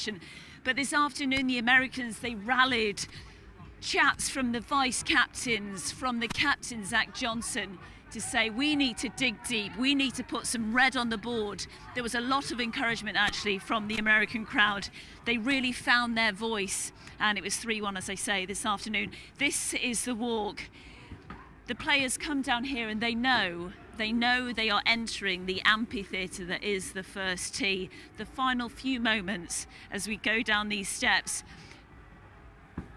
session. But this afternoon, the Americans, they rallied. Chats from the vice captains, from the captain Zach Johnson, to say we need to dig deep, we need to put some red on the board. There was a lot of encouragement actually from the American crowd. They really found their voice, and it was 3-1, as I say, this afternoon. This is the walk. The players come down here and they know they are entering the amphitheatre that is the first tee. The final few moments as we go down these steps.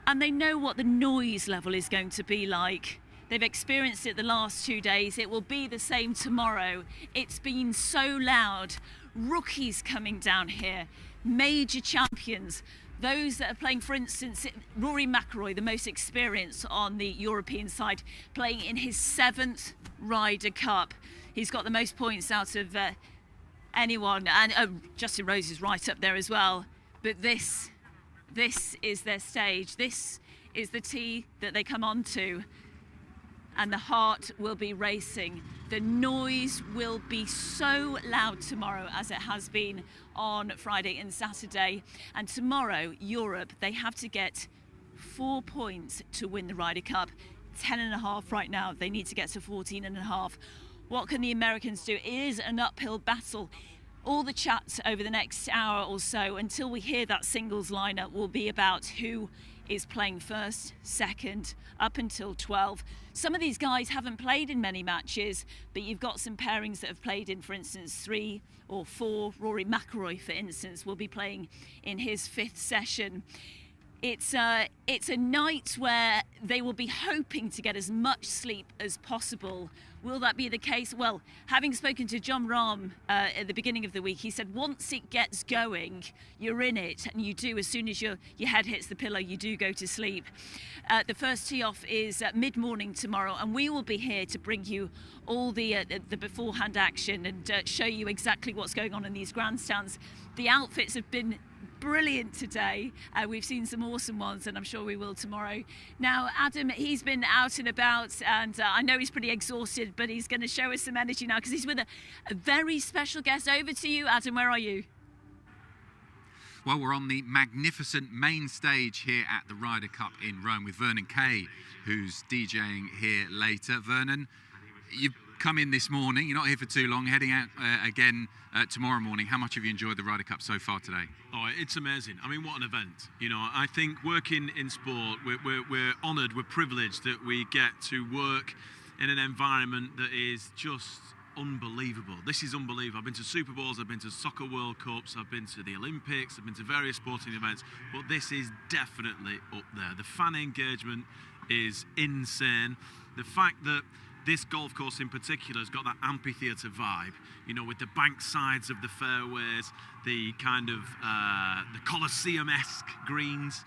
And they know what the noise level is going to be like. They've experienced it the last 2 days. It will be the same tomorrow. It's been so loud. Rookies coming down here, major champions, those that are playing, for instance, Rory McIlroy, the most experienced on the European side, playing in his 7th Ryder Cup. He's got the most points out of anyone, and Justin Rose is right up there as well. But this is their stage. This is the tee that they come onto, and the heart will be racing. The noise will be so loud tomorrow as it has been on Friday and Saturday. And tomorrow, Europe, they have to get 4 points to win the Ryder Cup. 10.5 right now. They need to get to 14.5. What can the Americans do? It is an uphill battle. All the chats over the next hour or so until we hear that singles lineup will be about who is playing first, second, up until 12. Some of these guys haven't played in many matches, but you've got some pairings that have played in, for instance, 3 or 4. Rory McIlroy, for instance, will be playing in his 5th session. It's a night where they will be hoping to get as much sleep as possible. Will that be the case? Well, having spoken to John Rahm at the beginning of the week, he said once it gets going, you're in it, and you do. As soon as your head hits the pillow, you do go to sleep. The first tee off is mid-morning tomorrow, and we will be here to bring you all the beforehand action and show you exactly what's going on in these grandstands. The outfits have been brilliant today. We've seen some awesome ones, and I'm sure we will tomorrow. Now, Adam, he's been out and about, and I know he's pretty exhausted, but he's going to show us some energy now because he's with a very special guest. Over to you, Adam. Where are you? Well, we're on the magnificent main stage here at the Ryder Cup in Rome with Vernon Kay, who's DJing here later. Vernon, you've come in this morning. You're not here for too long. Heading out again tomorrow morning. How much have you enjoyed the Ryder Cup so far today? Oh, it's amazing. I mean, what an event. You know, I think working in sport, we're honoured, we're privileged that we get to work in an environment that is just unbelievable. This is unbelievable. I've been to Super Bowls, I've been to Soccer World Cups, I've been to the Olympics, I've been to various sporting events, but this is definitely up there. The fan engagement is insane. The fact that this golf course in particular has got that amphitheatre vibe, you know, with the bank sides of the fairways, the kind of the Colosseum-esque greens.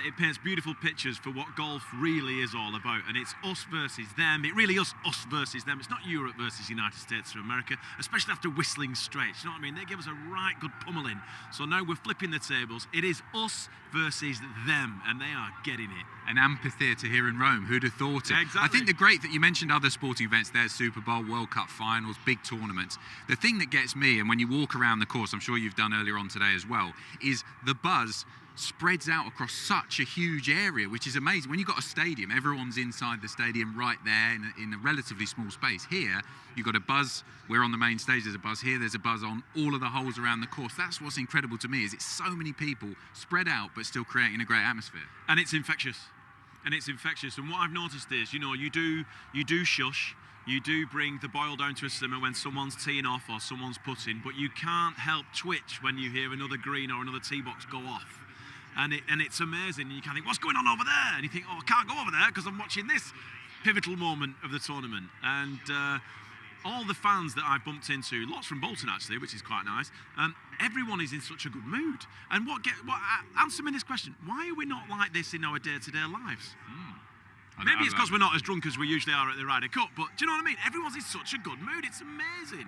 It paints beautiful pictures for what golf really is all about, and it's us versus them. It really is us versus them. It's not Europe versus United States of America, especially after Whistling Straits. You know what I mean? They give us a right good pummeling. So now we're flipping the tables. It is us versus them, and they are getting it. An amphitheatre here in Rome. Who'd have thought it? Exactly. I think the great that you mentioned other sporting events there, Super Bowl, World Cup finals, big tournaments. The thing that gets me, and when you walk around the course, I'm sure you've done earlier on today as well, is the buzz spreads out across such a huge area, which is amazing. When you've got a stadium, everyone's inside the stadium right there in a relatively small space. Here, you've got a buzz. We're on the main stage, there's a buzz here, there's a buzz on all of the holes around the course. That's what's incredible to me, is it's so many people spread out, but still creating a great atmosphere. And it's infectious. And what I've noticed is, you know, you do shush. You do bring the boil down to a simmer when someone's teeing off or someone's putting, but you can't help twitch when you hear another green or another tee box go off. And it's amazing. You kind of think, what's going on over there? And you think, oh, I can't go over there because I'm watching this pivotal moment of the tournament. And all the fans that I've bumped into, lots from Bolton actually, which is quite nice, everyone is in such a good mood. And answer me this question, why are we not like this in our day-to-day lives? Maybe it's because we're not as drunk as we usually are at the Ryder Cup, but do you know what I mean? Everyone's in such a good mood. It's amazing.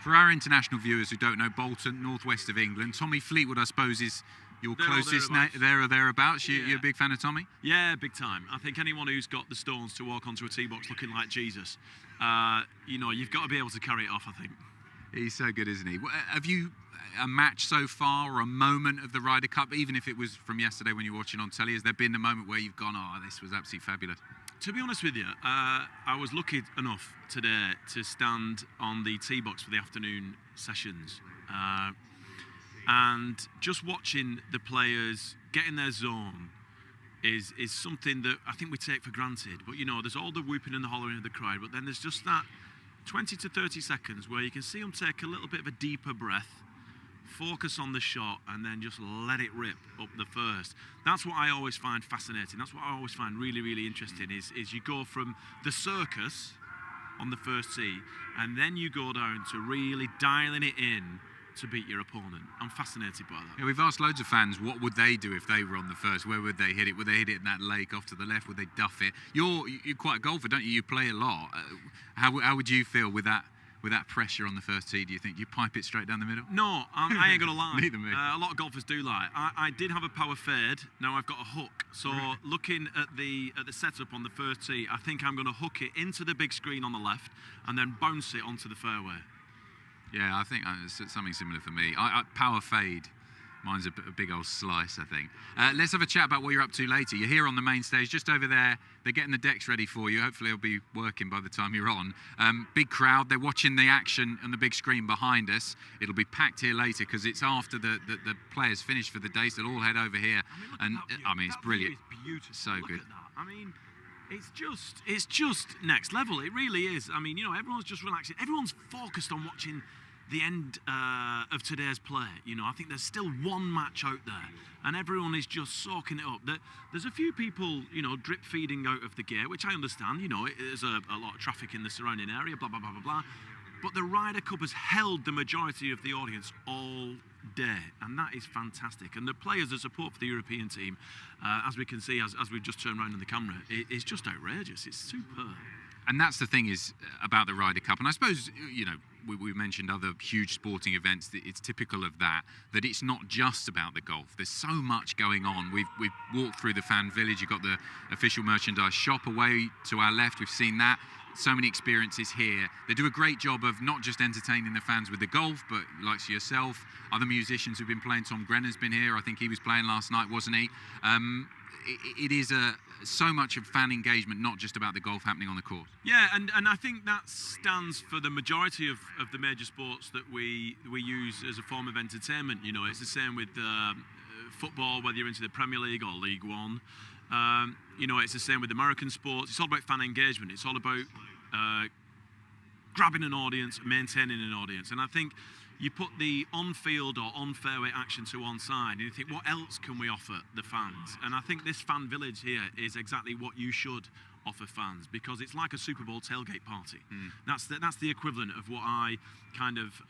For our international viewers who don't know, Bolton, northwest of England, Tommy Fleetwood, I suppose, is your closest there or thereabouts. You're a big fan of Tommy? Yeah, big time. I think anyone who's got the stones to walk onto a tee box looking like Jesus, you know, you've got to be able to carry it off, I think. He's so good, isn't he? Have you a match so far or a moment of the Ryder Cup, even if it was from yesterday when you were watching on telly? Has there been a moment where you've gone, oh, this was absolutely fabulous? To be honest with you, I was lucky enough today to stand on the tee box for the afternoon sessions. And just watching the players get in their zone is something that I think we take for granted. But, you know, there's all the whooping and the hollering of the crowd, but then there's just that 20 to 30 seconds where you can see them take a little bit of a deeper breath, focus on the shot, and then just let it rip up the first. That's what I always find fascinating. That's what I always find really, really interesting is you go from the circus on the first tee, and then you go down to really dialing it in to beat your opponent. I'm fascinated by that. Yeah, we've asked loads of fans what would they do if they were on the first. Where would they hit it? Would they hit it in that lake off to the left? Would they duff it? You're quite a golfer, don't you? You play a lot. How would you feel with that pressure on the first tee? Do you think you pipe it straight down the middle? No, I ain't gonna lie. Neither me. A lot of golfers do lie. I did have a power fade. Now I've got a hook. So looking at the setup on the first tee, I think I'm gonna hook it into the big screen on the left and then bounce it onto the fairway. Yeah, I think it's something similar for me. I power fade. Mine's a big old slice, I think. Let's have a chat about what you're up to later. You're here on the main stage, just over there. They're getting the decks ready for you. Hopefully it'll be working by the time you're on. Big crowd. They're watching the action on the big screen behind us. It'll be packed here later because it's after the players finish for the day, so they'll all head over here. It's brilliant. It's beautiful. So look good. At that. I mean, it's just next level. It really is. I mean, you know, everyone's just relaxing. Everyone's focused on watching the end of today's play. You know, I think there's still one match out there, and everyone is just soaking it up. There's a few people, you know, drip feeding out of the gate, which I understand. You know, there's a lot of traffic in the surrounding area, blah, blah, blah, blah, blah. But the Ryder Cup has held the majority of the audience all day, and that is fantastic. And the players, the support for the European team, as we can see, as we've just turned around on the camera, it's just outrageous. It's superb. And that's the thing is about the Ryder Cup. And I suppose, you know, we mentioned other huge sporting events. It's typical of that it's not just about the golf. There's so much going on. We've walked through the fan village. You've got the official merchandise shop away to our left. We've seen that. So many experiences here. They do a great job of not just entertaining the fans with the golf, but like yourself, other musicians who've been playing. Tom Grennan's been here. I think he was playing last night, wasn't he? It is so much of fan engagement, not just about the golf happening on the course. Yeah, and I think that stands for the majority of the major sports that we use as a form of entertainment. You know, it's the same with football, whether you're into the Premier League or League One. You know, it's the same with American sports. It's all about fan engagement. It's all about grabbing an audience, maintaining an audience. And I think you put the on-field or on-fairway action to one side and you think, what else can we offer the fans? And I think this fan village here is exactly what you should offer fans, because it's like a Super Bowl tailgate party. That's the equivalent of what I kind of,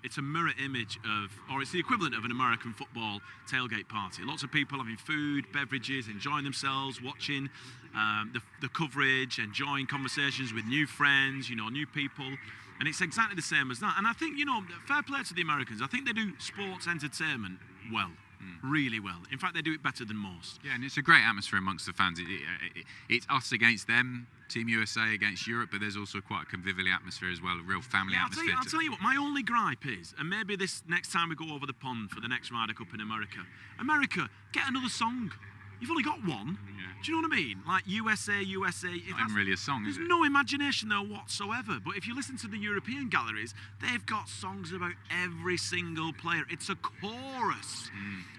it's a mirror image of, or it's the equivalent of an American football tailgate party. Lots of people having food, beverages, enjoying themselves, watching the coverage, enjoying conversations with new friends, you know, new people. And it's exactly the same as that. And I think, you know, fair play to the Americans. I think they do sports entertainment well, really well. In fact, they do it better than most. Yeah, and it's a great atmosphere amongst the fans. It's us against them, Team USA against Europe, but there's also quite a convivial atmosphere as well, a real family atmosphere. I'll tell you what, my only gripe is, and maybe this next time we go over the pond for the next Ryder Cup in America, get another song. You've only got one. Yeah. Do you know what I mean? Like USA, USA. Not even really a song, is it? There's no imagination there whatsoever. But if you listen to the European galleries, they've got songs about every single player. It's a chorus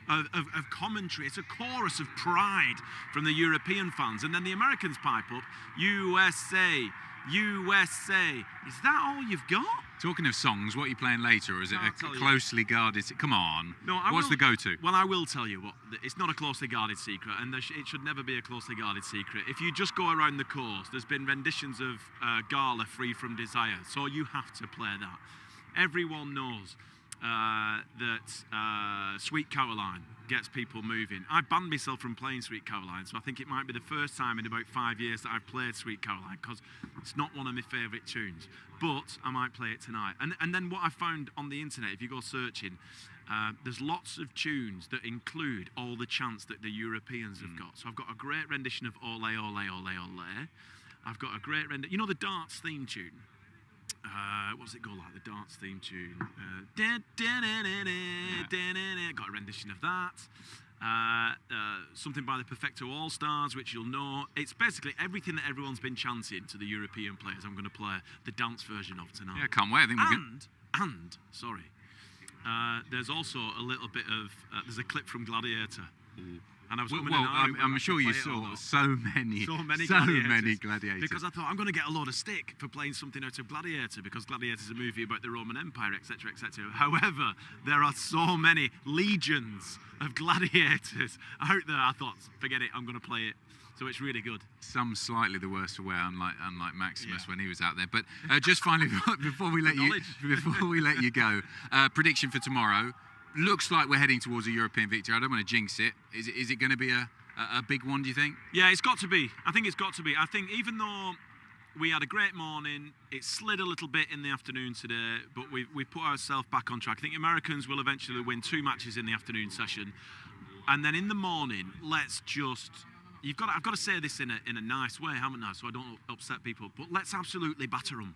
of commentary. It's a chorus of pride from the European fans. And then the Americans pipe up, USA, USA. Is that all you've got? Talking of songs, what are you playing later, or is it a closely guarded... Come on. No, What's the go-to? Well, I will tell you what. It's not a closely guarded secret, and it should never be a closely guarded secret. If you just go around the course, there's been renditions of Gala, Free From Desire, so you have to play that. Everyone knows that Sweet Caroline gets people moving. I banned myself from playing Sweet Caroline, so I think it might be the first time in about 5 years that I've played Sweet Caroline, because it's not one of my favourite tunes. But I might play it tonight. And then what I found on the internet, if you go searching, there's lots of tunes that include all the chants that the Europeans have got. So I've got a great rendition of Ole, Ole, Ole, Ole. I've got a great rendition. You know the darts theme tune? What's it called, like the dance theme tune? Got a rendition of that. Something by the Perfecto All-Stars, which you'll know. It's basically everything that everyone's been chanting to the European players. I'm going to play the dance version of tonight. Yeah, can't wait. I think we're good. There's also a little bit of there's a clip from Gladiator. Ooh. And I was I'm sure you saw so many Gladiators. Because I thought, I'm going to get a lot of stick for playing something out of Gladiator, because Gladiator is a movie about the Roman Empire, etc., etc. However, there are so many legions of gladiators out there. I thought, forget it, I'm going to play it. So it's really good. Some slightly the worse for wear, unlike Maximus when he was out there. But just finally, before we let you go, prediction for tomorrow. Looks like we're heading towards a European victory. I don't want to jinx it. Is it going to be a big one, do you think? Yeah, it's got to be. I think it's got to be. I think even though we had a great morning, it slid a little bit in the afternoon today, but we put ourselves back on track. I think Americans will eventually win 2 matches in the afternoon session. And then in the morning, let's just... I've got to say this in a nice way, haven't I? So I don't upset people. But let's absolutely batter them.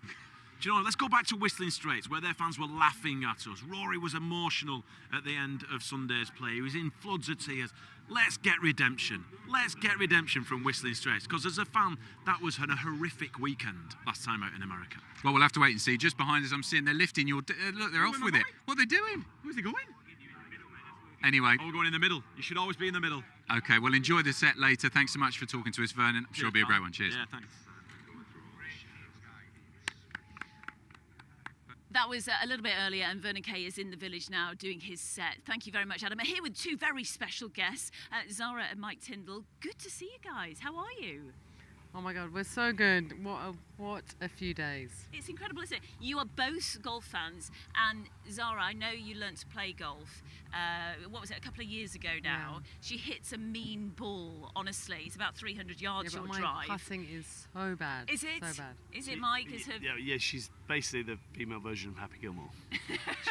Do you know, let's go back to Whistling Straits, where their fans were laughing at us. Rory was emotional at the end of Sunday's play. He was in floods of tears. Let's get redemption. Let's get redemption from Whistling Straits, because as a fan, that was a horrific weekend last time out in America. Well, we'll have to wait and see. Just behind us, I'm seeing they're lifting your... look, they're off with it. What are they doing? Where's he going? Anyway. Oh, we're going in the middle. You should always be in the middle. Okay, well, enjoy the set later. Thanks so much for talking to us, Vernon. I'm sure it'll be a great one. Cheers. Yeah, thanks. That was a little bit earlier, and Vernon Kay is in the village now doing his set. Thank you very much, Adam. I'm here with 2 very special guests, Zara and Mike Tindle. Good to see you guys. How are you? Oh my God, we're so good. What a few days. It's incredible, isn't it? You are both golf fans, and Zara, I know you learnt to play golf. What was it, a couple of years ago now? Yeah. She hits a mean ball, honestly. It's about 300 yards your drive. My putting is so bad. Is it? So bad. Is it, Mike? Yeah, she's basically the female version of Happy Gilmore.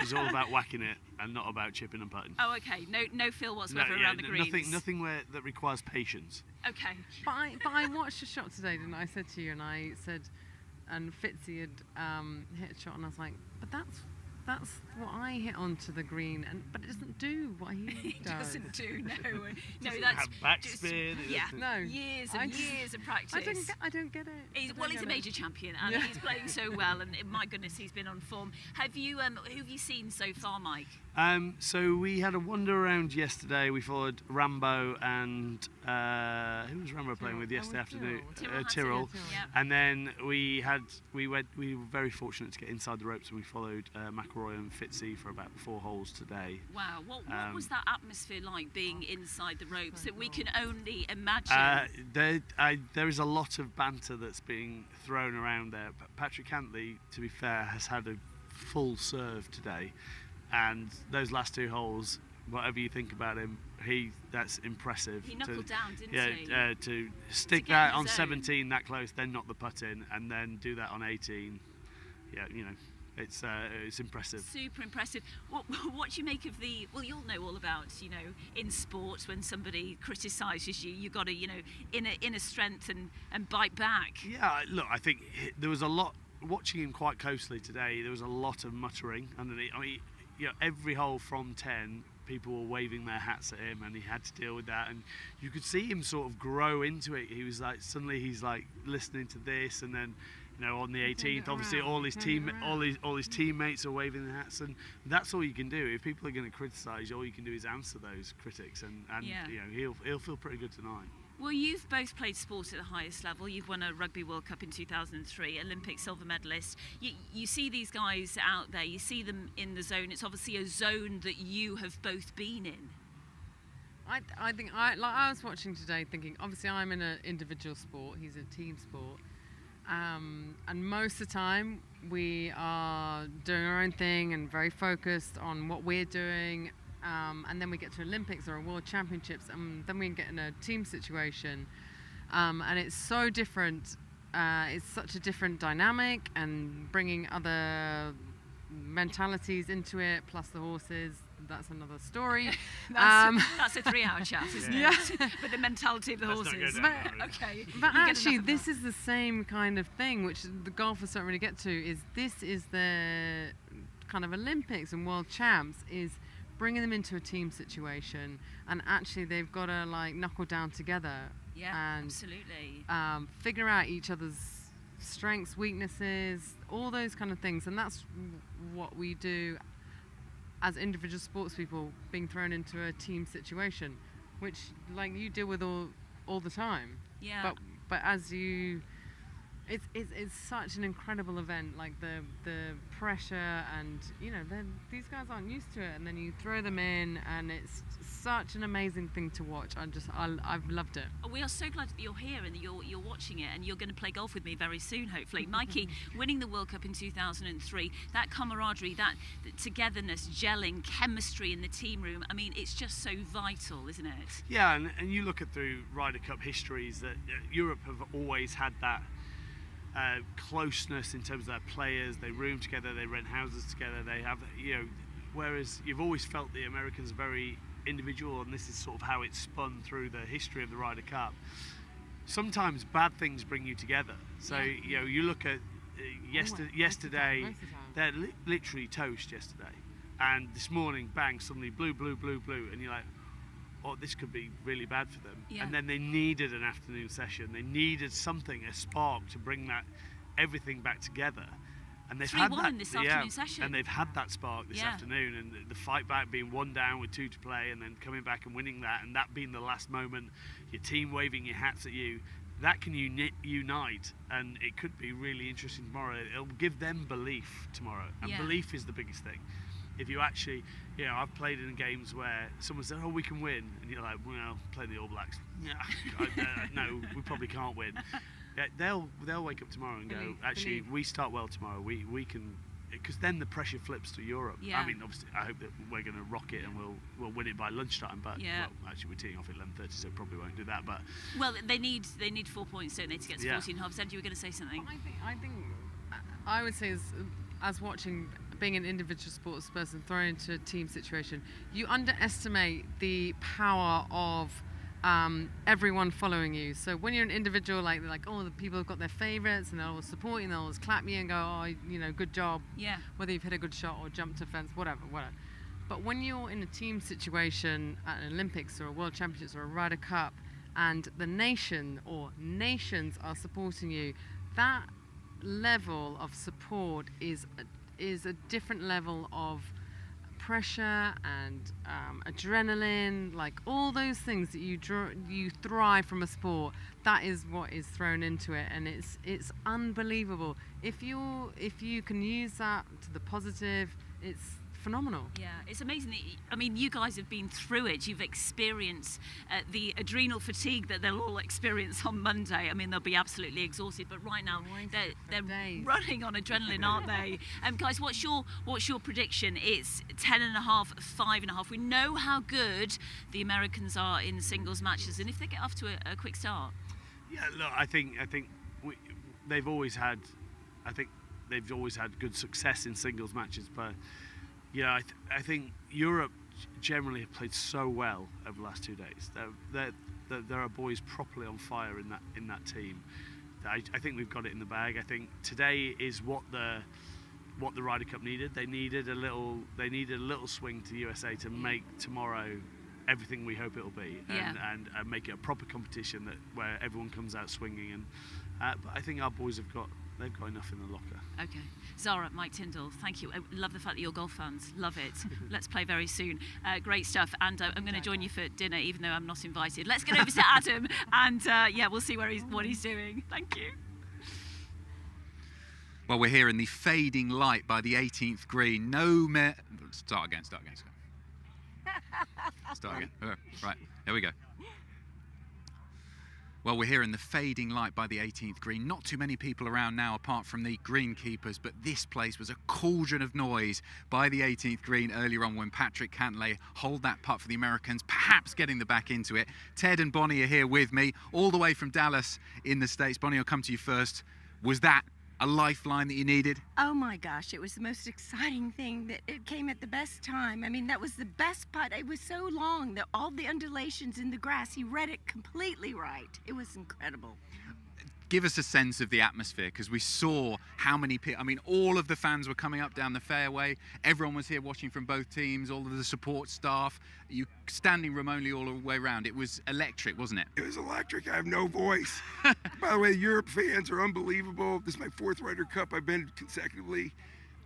She's all about whacking it and not about chipping and putting. Oh, okay. No feel whatsoever around the greens. Nothing that requires patience. Okay. But I watched a shot today, didn't I? I said to you, and Fitzy had hit a shot, and I was like, but that's what I hit onto the green, but it doesn't do what he does. It doesn't do, no. That's have backspin. No. Years and years of practice. I don't get it. He's a major champion, and he's playing so well, and my goodness, he's been on form. Who have you seen so far, Mike? So we had a wander around yesterday. We followed Rambo and who was Rambo playing with yesterday afternoon? Tyrrell. Yeah. And then we were very fortunate to get inside the ropes, and we followed McElroy and Fitzy for about 4 holes today. Wow, what was that atmosphere like, being inside the ropes, that we can only imagine? There is a lot of banter that's being thrown around there. Patrick Cantley, to be fair, has had a full serve today. And those last 2 holes, whatever you think about him, that's impressive. He knuckled down, didn't he? To stick that on 17 that close, then knock the putt in, and then do that on 18. Yeah, it's impressive. Super impressive. What do you make of you'll know all about, in sports, when somebody criticises you, you've got to, inner strength and bite back. Yeah, look, I think there was a lot, watching him quite closely today, there was a lot of muttering underneath. I mean, every hole from 10, people were waving their hats at him, and he had to deal with that. And you could see him sort of grow into it. He was like, suddenly he's like listening to this, and then, on the 18th, obviously all his teammates are waving their hats, and that's all you can do. If people are going to criticise, all you can do is answer those critics, and he'll feel pretty good tonight. Well, you've both played sport at the highest level. You've won a Rugby World Cup in 2003, Olympic silver medalist. You see these guys out there, you see them in the zone. It's obviously a zone that you have both been in. I think I was watching today thinking, obviously I'm in an individual sport, he's a team sport. And most of the time we are doing our own thing and very focused on what we're doing. And then we get to Olympics or World Championships, and then we get in a team situation, and it's so different. It's such a different dynamic, and bringing other mentalities into it, plus the horses, that's another story. That's a 3-hour chat, isn't Yeah. it? But the mentality of the Let's not go horses. down that road. Okay. But You get actually, enough of this that. is the same kind of thing, which the golfers don't really get to, is this is the kind of Olympics and world champs, is bringing them into a team situation, and actually they've got to like knuckle down together Yeah, and absolutely. figure out each other's strengths, weaknesses, all those kind of things. And that's what we do as individual sports people, being thrown into a team situation, which like you deal with all the time. Yeah. But as you, it's such an incredible event. Like the pressure, and you know, these guys aren't used to it, and then you throw them in, and it's such an amazing thing to watch. I've loved it. We are so glad that you're here and that you're watching it, and you're going to play golf with me very soon, hopefully. Mikey, winning the World Cup in 2003, that camaraderie, that togetherness, gelling, chemistry in the team room, I mean, it's just so vital, isn't it? Yeah, and you look at through Ryder Cup histories that Europe have always had that closeness in terms of their players. They room together, they rent houses together, they have, you know, whereas you've always felt the Americans very individual, and this is sort of how it's spun through the history of the Ryder Cup. Sometimes bad things bring you together. So, Yeah. you know, you look at yesterday, Most of the time. they're literally toast yesterday. And this morning, bang, suddenly blue, and you're like, oh, this could be really bad for them. Yeah. And then they needed an afternoon session. They needed something, a spark, to bring that everything back together. And they've had 3-1 that in this afternoon session. And they've had that spark this Yeah. afternoon, and the fight back, being 1 down with 2 to play, and then coming back and winning that, and that being the last moment, your team waving your hats at you. That can unite, and it could be really interesting tomorrow. It'll give them belief tomorrow, and Yeah. belief is the biggest thing. If you actually, you know, I've played in games where someone said, "Oh, we can win," and you're like, "Well, play the All Blacks." Yeah, no, we probably can't win. Yeah, they'll wake up tomorrow and go, "Actually, we start well tomorrow. We can," because then the pressure flips to Europe. Yeah. I mean, obviously, I hope that we're going to rock it and we'll win it by lunchtime. But Yeah. well, actually, we're teeing off at 11:30, so probably won't do that. But Well, they need 4 points, don't they, to get to Yeah. 14 halves. Ed, you were going to say something? I think I would say as watching, being an individual sports person thrown into a team situation, you underestimate the power of everyone following you. So when you're an individual, like they're like, oh, the people have got their favourites, and they'll always support you, and they'll always clap you and go, oh, you know, good job. Yeah. Whether you've hit a good shot or jumped a fence, whatever. But when you're in a team situation at an Olympics or a World Championships or a Ryder Cup, and the nation or nations are supporting you, that level of support is a different level of pressure and adrenaline, like all those things that you thrive from a sport. That is what is thrown into it, and it's unbelievable. If you can use that to the positive, it's phenomenal. Yeah, it's amazing. I mean, you guys have been through it. You've experienced the adrenal fatigue that they'll all experience on Monday. I mean, they'll be absolutely exhausted. But right now, they're days. running on adrenaline, aren't they? Guys, what's your prediction? It's 10.5, 5.5. We know how good the Americans are in singles matches, and if they get off to a quick start. yeah, look, I think they've always had good success in singles matches, but. Yeah, I think Europe generally have played so well over the last 2 days. There are boys properly on fire in that team. I think we've got it in the bag. I think today is what the Ryder Cup needed. They needed a little swing to the USA to make tomorrow everything we hope it'll be, and make it a proper competition where everyone comes out swinging. But I think our boys they've got enough in the locker. Okay. Zara, Mike Tindle, thank you. I love the fact that you're golf fans. Love it. Let's play very soon. Great stuff. And I'm going to join you for dinner, even though I'm not invited. Let's get over to Adam, and we'll see what he's doing. Thank you. Well, we're here in the fading light by the 18th green. Start again. Start again. Right, there we go. Well, we're here in the fading light by the 18th green. Not too many people around now apart from the greenkeepers, but this place was a cauldron of noise by the 18th green earlier on when Patrick Cantlay holed that putt for the Americans, perhaps getting the back into it. Ted and Bonnie are here with me, all the way from Dallas in the States. Bonnie, I'll come to you first. Was that a lifeline that you needed? Oh my gosh, it was the most exciting thing. That it came at the best time. I mean, that was the best putt. It was so long, that all the undulations in the grass, he read it completely right. It was incredible. Give us a sense of the atmosphere, because we saw how many people, I mean, all of the fans were coming up down the fairway. Everyone was here watching from both teams, all of the support staff. You standing room only all the way around. It was electric, wasn't it? It was electric. I have no voice. By the way, Europe fans are unbelievable. This is my 4th Ryder Cup I've been consecutively.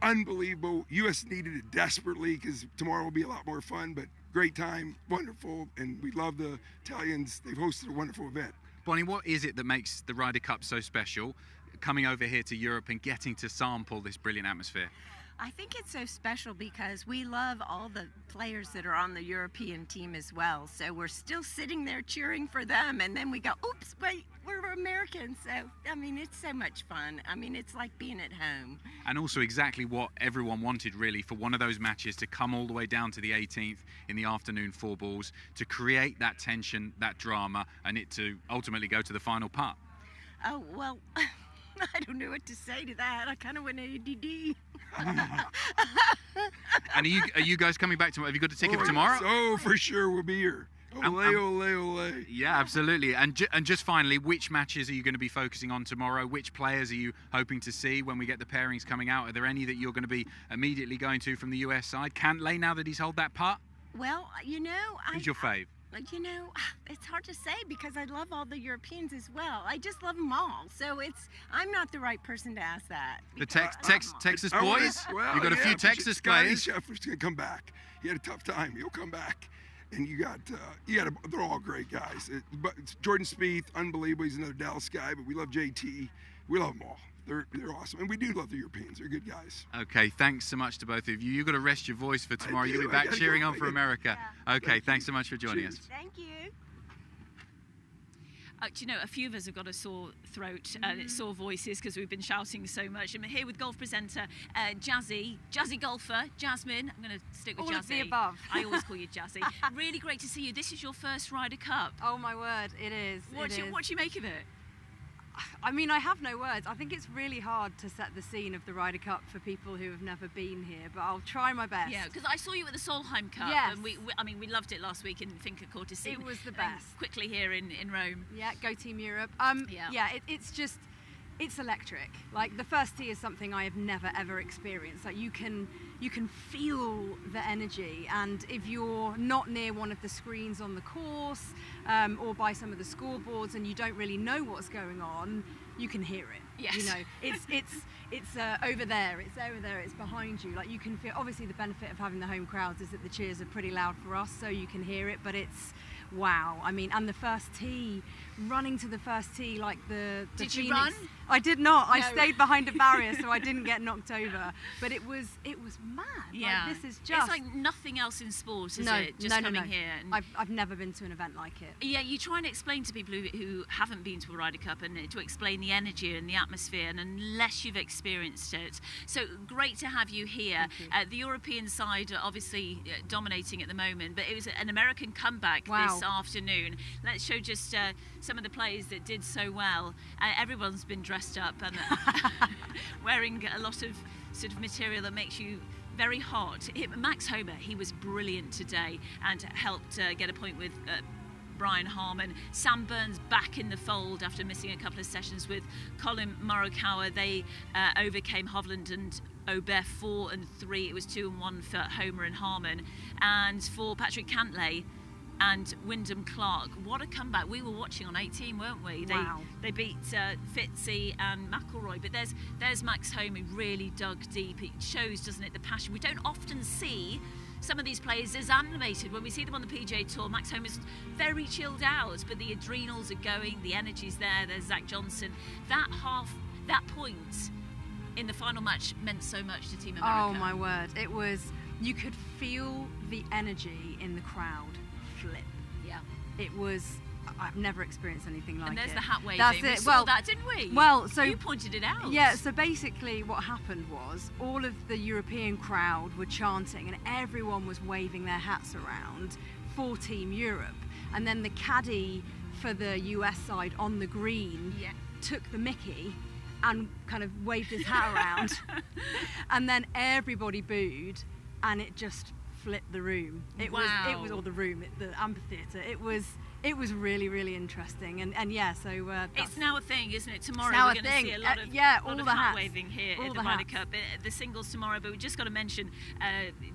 Unbelievable. U.S. needed it desperately, because tomorrow will be a lot more fun, but great time, wonderful, and we love the Italians. They've hosted a wonderful event. Bonnie, what is it that makes the Ryder Cup so special, coming over here to Europe and getting to sample this brilliant atmosphere? I think it's so special because we love all the players that are on the European team as well. So we're still sitting there cheering for them, and then we go, oops, wait, we're Americans. So, I mean, it's so much fun. I mean, it's like being at home. And also exactly what everyone wanted, really, for one of those matches to come all the way down to the 18th in the afternoon, 4 balls, to create that tension, that drama, and it to ultimately go to the final putt. Oh, well, I don't know what to say to that. I kind of went ADD. And are you guys coming back tomorrow? Have you got a ticket for tomorrow? Oh, for sure, we'll be here. Ole, ole, ole. Yeah, absolutely. And just finally, which matches are you going to be focusing on tomorrow? Which players are you hoping to see when we get the pairings coming out? Are there any that you're going to be immediately going to from the US side? Cantlay, now that he's held that putt? Well, you know, Who's your fave? You know, it's hard to say because I love all the Europeans as well. I just love them all. So I'm not the right person to ask that. The Texas boys? Well, You've got a few Texas players. Scheffler's going to come back. He had a tough time. He'll come back. And they're all great guys. But Jordan Spieth, unbelievable. He's another Dallas guy, but we love JT. We love them all. They're awesome. And we do love the Europeans. They're good guys. Okay, thanks so much to both of you. You've got to rest your voice for tomorrow. You'll be back cheering on for America. Yeah. Okay, thanks so much for joining us. Thank you. Do you know, a few of us have got a sore throat and sore voices because we've been shouting so much. I'm here with golf presenter Jazzy golfer Jasmine. I'm going to stick with All Jazzy. of the above. I always call you Jazzy. Really great to see you. This is your first Ryder Cup. Oh my word, it is. What do you make of it? I mean, I have no words. I think it's really hard to set the scene of the Ryder Cup for people who have never been here, but I'll try my best. Yeah, because I saw you at the Solheim Cup, yes. and we loved it last week in Finca Cortes. It was the best. Quickly here in Rome. Yeah, go Team Europe. It's electric. Like, the first tee is something I have never ever experienced. Like, you can feel the energy, and if you're not near one of the screens on the course or by some of the scoreboards and you don't really know what's going on, you can hear it. Yes. You know, it's over there, it's behind you. Like, you can feel. Obviously, the benefit of having the home crowds is that the cheers are pretty loud for us, so you can hear it. But it's wow. I mean, and the first tee, running to the first tee, like the Did Phoenix. you run? I did not. No. I stayed behind a barrier, so I didn't get knocked over. But it was mad. Yeah. Like, this is just. It's like nothing else in sport, is it? Just coming here. And I've never been to an event like it. yeah, you try and explain to people who haven't been to a Ryder Cup and to explain the energy and the atmosphere, and unless you've experienced it. So great to have you here. The European side are obviously dominating at the moment, but it was an American comeback this afternoon. Let's show just some of the players that did so well. Everyone's been dressed up and wearing a lot of sort of material that makes you very hot. Max Homer, he was brilliant today and helped get a point with Brian Harman. Sam Burns back in the fold after missing a couple of sessions with Colin Morikawa. They overcame Hovland and Aubert 4 and 3. It was 2 and 1 for Homer and Harman. And for Patrick Cantlay and Wyndham Clark, what a comeback. We were watching on 18, weren't we? Wow. They beat Fitzy and McIlroy, but there's Max Homer, who really dug deep. It shows, doesn't it, the passion. We don't often see some of these players as animated. When we see them on the PGA Tour, Max Homer's very chilled out, but the adrenals are going, the energy's there. There's Zach Johnson. That point in the final match meant so much to Team America. Oh my word, it was. You could feel the energy in the crowd flip. Yeah. It was. I've never experienced anything like it. And there's the hat waving. That's We it. saw that, didn't we? Well, so you pointed it out. Yeah. So basically, what happened was all of the European crowd were chanting, and everyone was waving their hats around for Team Europe. And then the caddy for the US side on the green took the mickey and kind of waved his hat around. And then everybody booed, and it just flipped the room. The amphitheatre. It was really, really interesting, and yeah, so it's now a thing, isn't it? Tomorrow now we're going to see a lot of hat waving here at the Ryder Cup. The singles tomorrow, but we just got to mention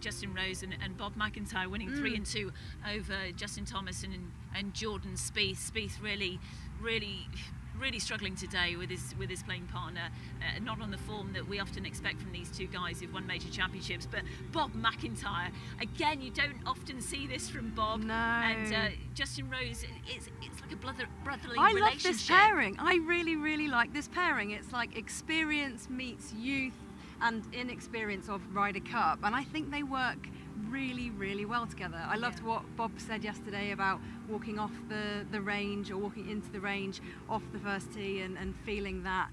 Justin Rose and Bob McIntyre winning 3-2 over Justin Thomas and Jordan Spieth. Spieth really struggling today with his playing partner, not on the form that we often expect from these two guys who've won major championships. But Bob McIntyre, again, you don't often see this from Bob. No. And Justin Rose, it's like a brotherly relationship. I love this pairing. I really, really like this pairing. It's like experience meets youth and inexperience of Ryder Cup, and I think they work really, really well together. I loved what Bob said yesterday about walking off the range, or walking into the range off the first tee, and feeling that,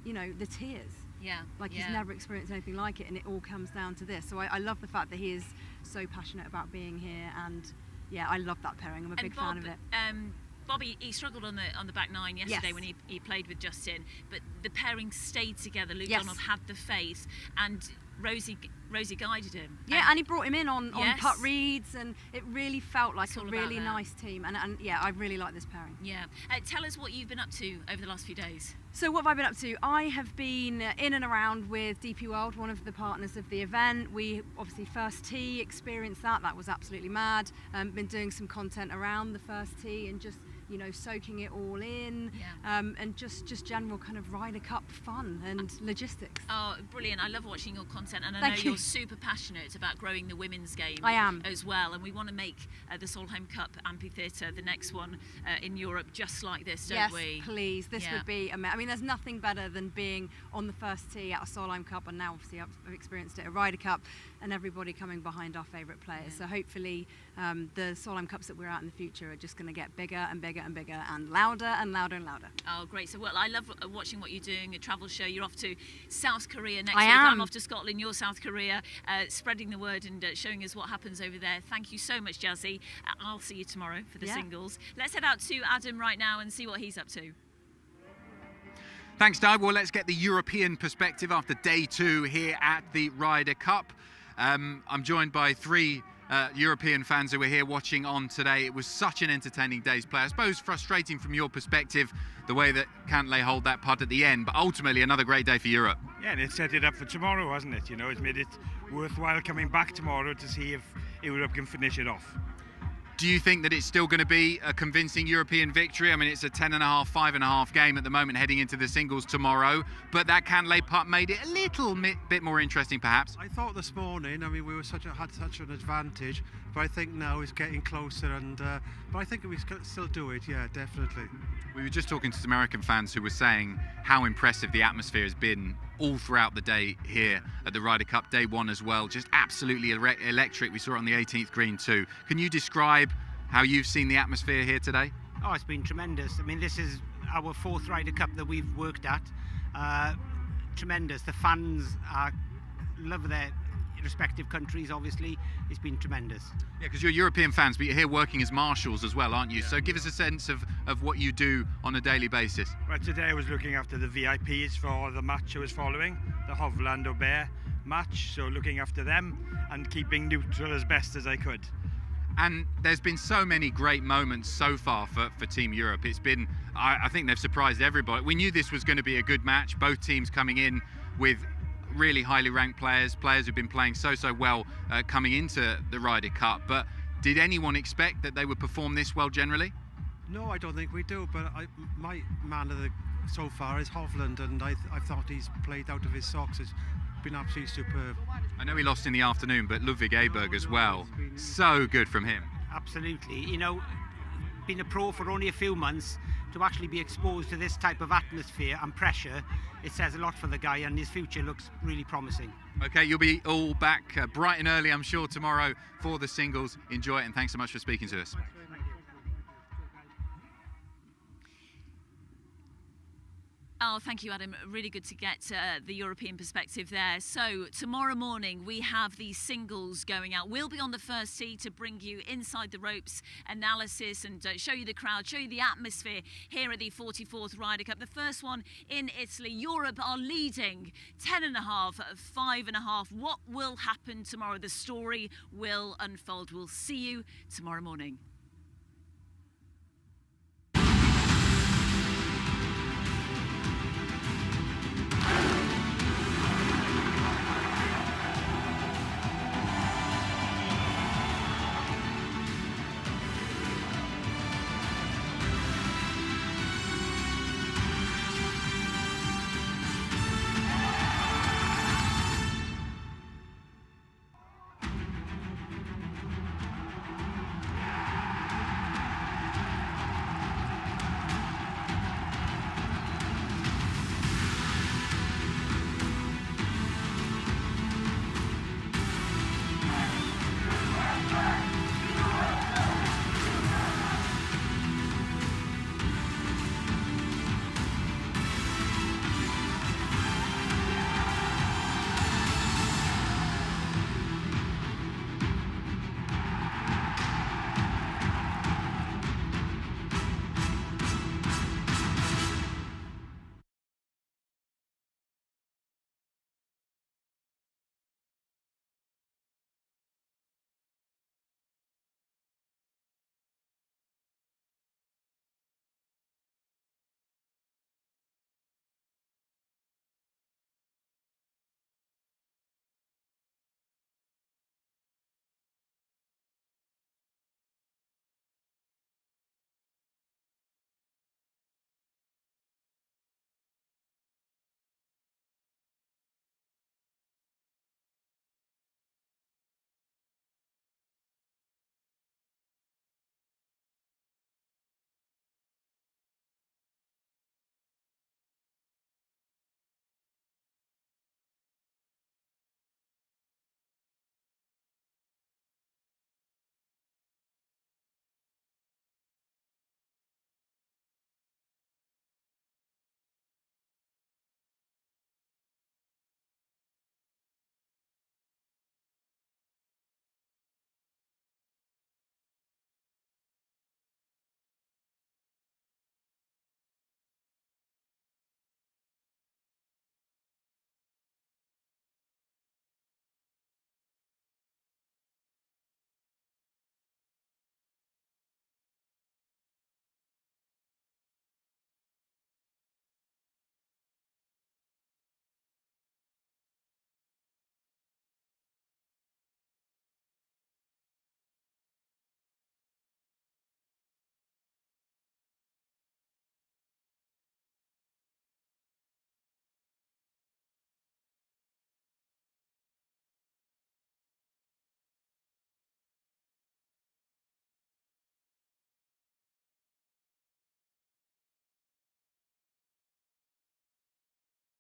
the tears. He's never experienced anything like it, and it all comes down to this. So I love the fact that he is so passionate about being here, and yeah, I love that pairing. I'm a big fan of it. Bobby, he struggled on the back nine yesterday when he played with Justin, but the pairing stayed together. Luke Donald had the faith, and Rosie guided him. Yeah, and he brought him in on putt reads, and it really felt like a really nice team. And yeah, I really like this pairing. Yeah. Tell us what you've been up to over the last few days. So what have I been up to? I have been in and around with DP World, one of the partners of the event. We obviously first tee experienced that. That was absolutely mad. Been doing some content around the first tee and just soaking it all in, and just general kind of Ryder Cup fun and logistics. Oh, brilliant. I love watching your content, and I know you're super passionate about growing the women's game. I am. As well, and we want to make the Solheim Cup Amphitheatre, the next one in Europe, just like this, don't we? Yes, please. This would be amazing. I mean, there's nothing better than being on the first tee at a Solheim Cup, and now obviously I've experienced it at Ryder Cup, and everybody coming behind our favourite players. So hopefully the Solheim Cups that we're at in the future are just going to get bigger and bigger and bigger, and louder and louder and louder. Oh, great. So, I love watching what you're doing, a travel show. You're off to South Korea next week. I'm off to Scotland, you're South Korea, spreading the word and showing us what happens over there. Thank you so much, Jazzy. I'll see you tomorrow for the singles. Let's head out to Adam right now and see what he's up to. Thanks, Doug. Well, let's get the European perspective after day 2 here at the Ryder Cup. I'm joined by 3 European fans who were here watching on today. It was such an entertaining day's play. I suppose frustrating from your perspective, the way that Cantlay hold that putt at the end, but ultimately another great day for Europe. Yeah, and it set it up for tomorrow, hasn't it? It's made it worthwhile coming back tomorrow to see if Europe can finish it off. Do you think that it's still going to be a convincing European victory? I mean, it's a 10.5, 5.5 game at the moment heading into the singles tomorrow, but that Cantlay putt made it a little bit more interesting, perhaps. I thought this morning, I mean, we had such an advantage, but I think now it's getting closer, and but I think we can still do it, yeah, definitely. We were just talking to some American fans who were saying how impressive the atmosphere has been all throughout the day here at the Ryder Cup, day 1 as well. Just absolutely electric. We saw it on the 18th green too. Can you describe how you've seen the atmosphere here today? Oh, it's been tremendous. I mean, this is our 4th Ryder Cup that we've worked at. Tremendous. The fans love their respective countries, obviously. It's been tremendous. Yeah, because you're European fans, but you're here working as marshals as well, aren't you? Yeah. So give us a sense of what you do on a daily basis. Well, today I was looking after the VIPs for the match I was following, the Hovland-Aubert match, so looking after them and keeping neutral as best as I could. And there's been so many great moments so far for Team Europe. It's been, I think they've surprised everybody. We knew this was going to be a good match, both teams coming in with really highly ranked players who've been playing so well coming into the Ryder Cup. But did anyone expect that they would perform this well generally? No, I don't think we do, but my man of so far is Hovland, and I thought he's played out of his socks. It's been absolutely superb. I know he lost in the afternoon, but Ludwig Aberg as well. So good from him. Absolutely. Been a pro for only a few months, to actually be exposed to this type of atmosphere and pressure, it says a lot for the guy, and his future looks really promising. Okay, you'll be all back bright and early, I'm sure, tomorrow for the singles. Enjoy it, and thanks so much for speaking to us. Oh, thank you, Adam. Really good to get the European perspective there. So tomorrow morning we have the singles going out. We'll be on the first tee to bring you inside the ropes analysis and show you the crowd, show you the atmosphere here at the 44th Ryder Cup. The first one in Italy. Europe are leading 10.5, 5.5. What will happen tomorrow? The story will unfold. We'll see you tomorrow morning.